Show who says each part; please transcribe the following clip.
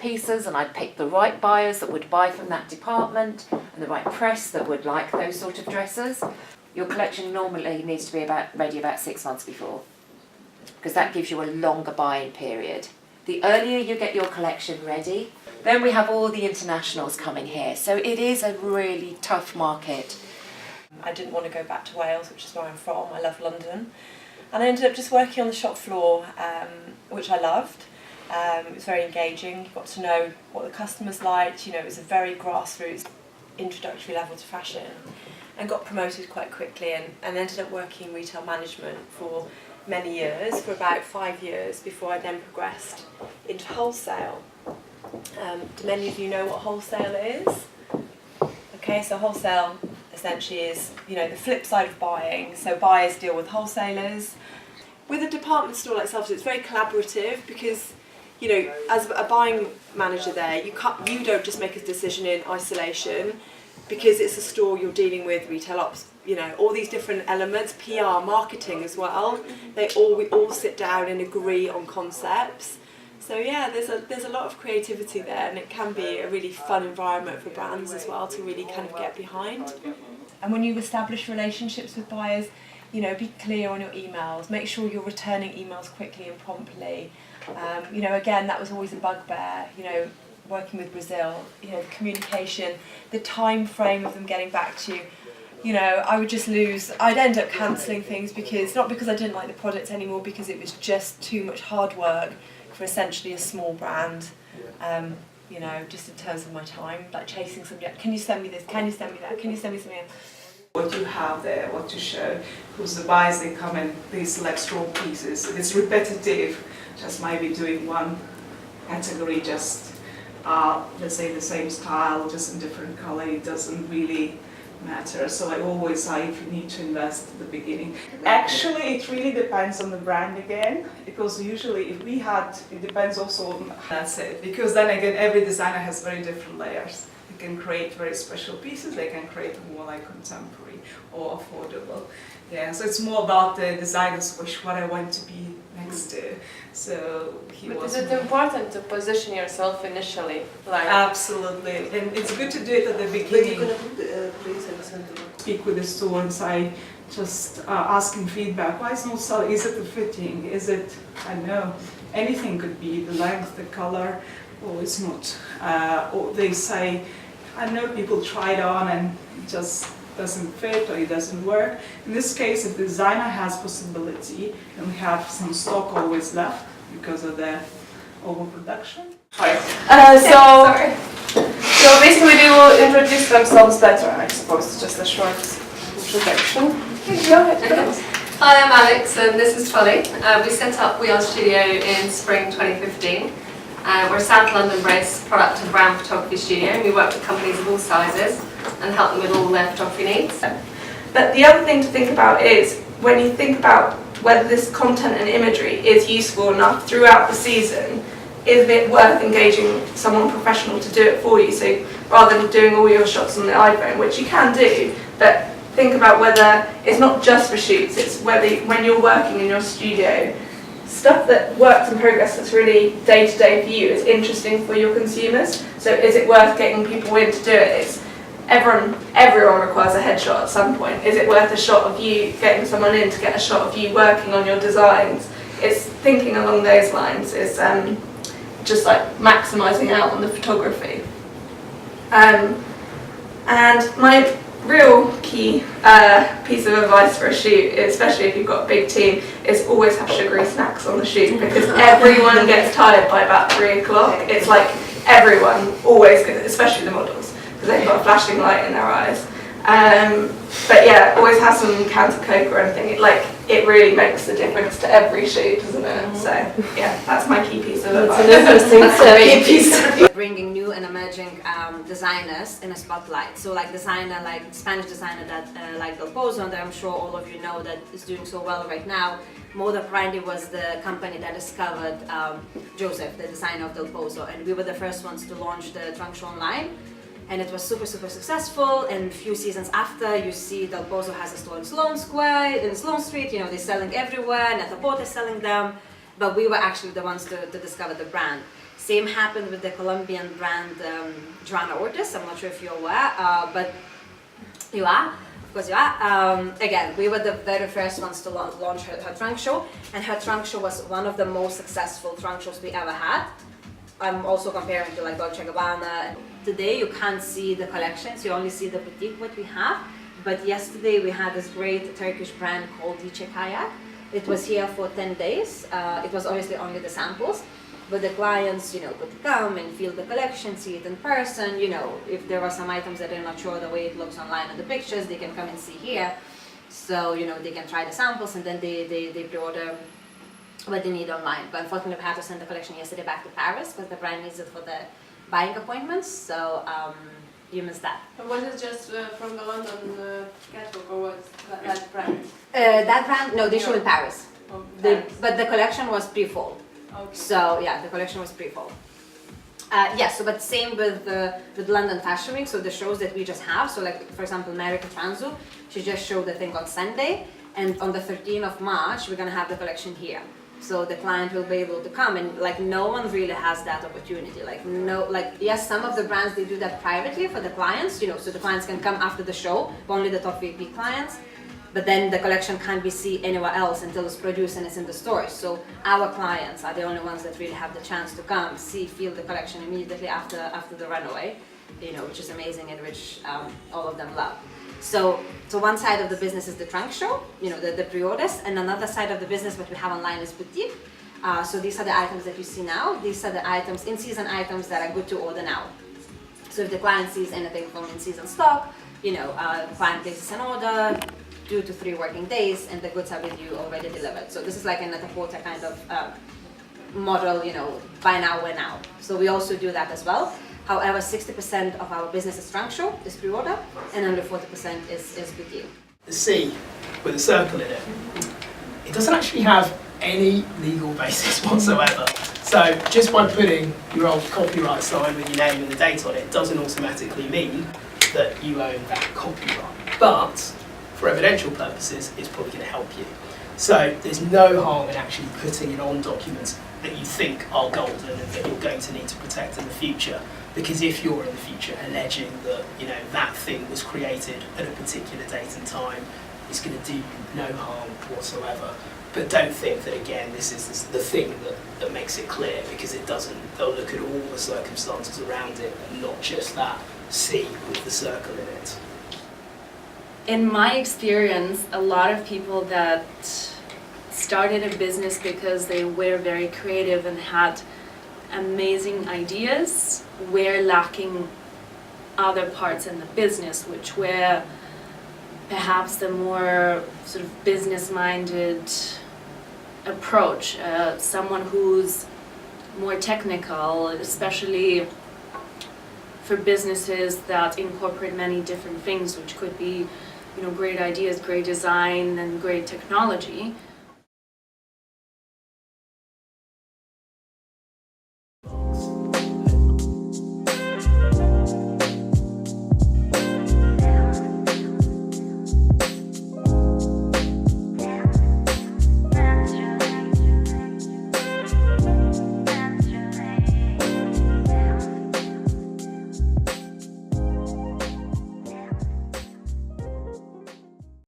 Speaker 1: pieces, and I'd pick the right buyers that would buy from that department and the right press that would like those sort of dresses. Your collection normally needs to be ready about 6 months before, because that gives you a longer buying period. The earlier you get your collection ready, then we have all the internationals coming here. So it is a really tough market.
Speaker 2: I didn't want to go back to Wales, which is where I'm from. I love London. And I ended up just working on the shop floor, which I loved. It was very engaging. You got to know what the customers liked. You know, it was a very grassroots, introductory level to fashion, and got promoted quite quickly, and ended up working in retail management for many years, for about 5 years, before I then progressed into wholesale. Do many of you know what wholesale is? Okay, so wholesale essentially is, you know, the flip side of buying. So buyers deal with wholesalers. With a department store like Selfridges, it's very collaborative because, you know, as a buying manager there, you don't just make a decision in isolation, because it's a store you're dealing with, retail ops, you know, all these different elements, PR, marketing as well. We all sit down and agree on concepts. So yeah, there's a lot of creativity there, and it can be a really fun environment for brands as well to really kind of get behind. And when you establish relationships with buyers, you know, be clear on your emails, make sure you're returning emails quickly and promptly. You know, again, that was always a bugbear, you know, working with Brazil, you know, the communication, the time frame of them getting back to you. You know, I would just I'd end up cancelling things not because I didn't like the product anymore, because it was just too much hard work for essentially a small brand. You know, just in terms of my time, like chasing somebody, can you send me this, can you send me that, can you send me something else?
Speaker 3: What you have there, what you show, because the buyers, they come and they select strong pieces. If it's repetitive, just maybe doing one category, just let's say the same style, just in different color, it doesn't really matter. So I always say, if you need to invest at the beginning. Actually, it really depends on the brand again, because usually if it depends also on, that's it. Because then again, every designer has very different layers. They can create very special pieces, they can create more like contemporary or affordable. Yeah, so it's more about the designer's wish, what I want to be next to. So
Speaker 4: Is it important to position yourself initially? Like
Speaker 3: absolutely, and it's good to do it at the beginning. Speak with the store and say, just asking feedback. Why is it not selling? Is it the fitting? Is it, I don't know, anything could be, the length, the color, or it's not. Or they say, I know people try it on and it just doesn't fit or it doesn't work. In this case, if the designer has possibility, and we have some stock always left because of the overproduction.
Speaker 4: So basically they will introduce themselves better, I suppose, just a short introduction. Go ahead, please.
Speaker 5: Hi, I'm Alex and this is Polly. We set up We Are Studio in spring 2015. We're a South London-based product and brand photography studio. We work with companies of all sizes and help them with all their photography needs.
Speaker 6: But the other thing to think about is, when you think about whether this content and imagery is useful enough throughout the season, is it worth engaging someone professional to do it for you? So rather than doing all your shots on the iPhone, which you can do, but think about whether it's not just for shoots, it's whether when you're working in your studio, stuff that works in progress that's really day-to-day for you is interesting for your consumers. So is it worth getting people in to do it? Everyone requires a headshot at some point. Is it worth a shot of you, getting someone in to get a shot of you working on your designs? It's thinking along those lines. It's just like maximising out on the photography. And my real key piece of advice for a shoot, especially if you've got a big team, is always have sugary snacks on the shoot, because everyone gets tired by about 3 o'clock. It's like everyone always gets, especially the models, because they've got a flashing light in their eyes. But yeah, always have some cans of Coke or anything. It really makes a difference to every shoot, doesn't it? So yeah, that's my key piece of advice.
Speaker 7: Bringing new and emerging designers in a spotlight. So like Spanish designer that like Del Pozo, and I'm sure all of you know that is doing so well right now. Moda Prandi was the company that discovered Joseph, the designer of Del Pozo, and we were the first ones to launch the trunk show online. And it was super successful, and a few seasons after, you see Del Pozo has a store in Sloane Square, in Sloane Street, you know, they're selling everywhere, Net-a-Porter is selling them, but we were actually the ones to discover the brand. Same happened with the Colombian brand Joana Ortiz. I'm not sure if you're aware, but you are. Of course you are. Again, we were the very first ones to launch her trunk show, and her trunk show was one of the most successful trunk shows we ever had. I'm also comparing to like Dolce & Gabbana. Today you can't see the collections, you only see the boutique what we have. But yesterday we had this great Turkish brand called Dice Kayak. It was here for 10 days. It was obviously only the samples, but the clients, could come and feel the collection, see it in person. If there are some items that they're not sure the way it looks online in the pictures, they can come and see here. So, they can try the samples and then they pre-order what they need online. But unfortunately, we had to send the collection yesterday back to Paris because the brand needs it for the buying appointments. So you missed that.
Speaker 4: And was it just from the London catwalk, or was that brand?
Speaker 7: That brand, no, they show in Paris.
Speaker 4: Oh, Paris.
Speaker 7: But the collection was pre-fall.
Speaker 4: Okay.
Speaker 7: So yeah, the collection was pre-fall. But same with London Fashion Week. So the shows that we just have. So like for example, Marika Transu, she just showed the thing on Sunday, and on the 13th of March we're gonna have the collection here. So the client will be able to come, and like no one really has that opportunity. Yes, some of the brands they do that privately for the clients, so the clients can come after the show, only the top VIP clients. But then the collection can't be seen anywhere else until it's produced and it's in the stores. So our clients are the only ones that really have the chance to come, see, feel the collection immediately after the runaway, which is amazing and which all of them love. So one side of the business is the trunk show, the pre-orders, and another side of the business what we have online is boutique. So these are the items that you see now. These are the items, in-season items that are good to order now. So if the client sees anything from in-season stock, client places an order, 2 to 3 working days, and the goods are with you already delivered. So this is like a Net-a-Porter kind of model, buy now, wear now. So we also do that as well. However, 60% of our business is trunk show, is pre-order, and only 40% is boutique.
Speaker 8: The C with a circle in it, it doesn't actually have any legal basis whatsoever. So just by putting your old copyright sign with your name and the date on it doesn't automatically mean that you own that copyright. But for evidential purposes, it's probably going to help you. So there's no harm in actually putting it on documents that you think are golden and that you're going to need to protect in the future. Because if you're in the future alleging that that thing was created at a particular date and time, it's going to do you no harm whatsoever. But don't think that again this is the thing that makes it clear, because it doesn't. They'll look at all the circumstances around it and not just that C with the circle in it.
Speaker 9: In my experience, a lot of people that started a business because they were very creative and had amazing ideas were lacking other parts in the business, which were perhaps the more sort of business-minded approach. Someone who's more technical, especially for businesses that incorporate many different things, which could be great ideas, great design, and great technology.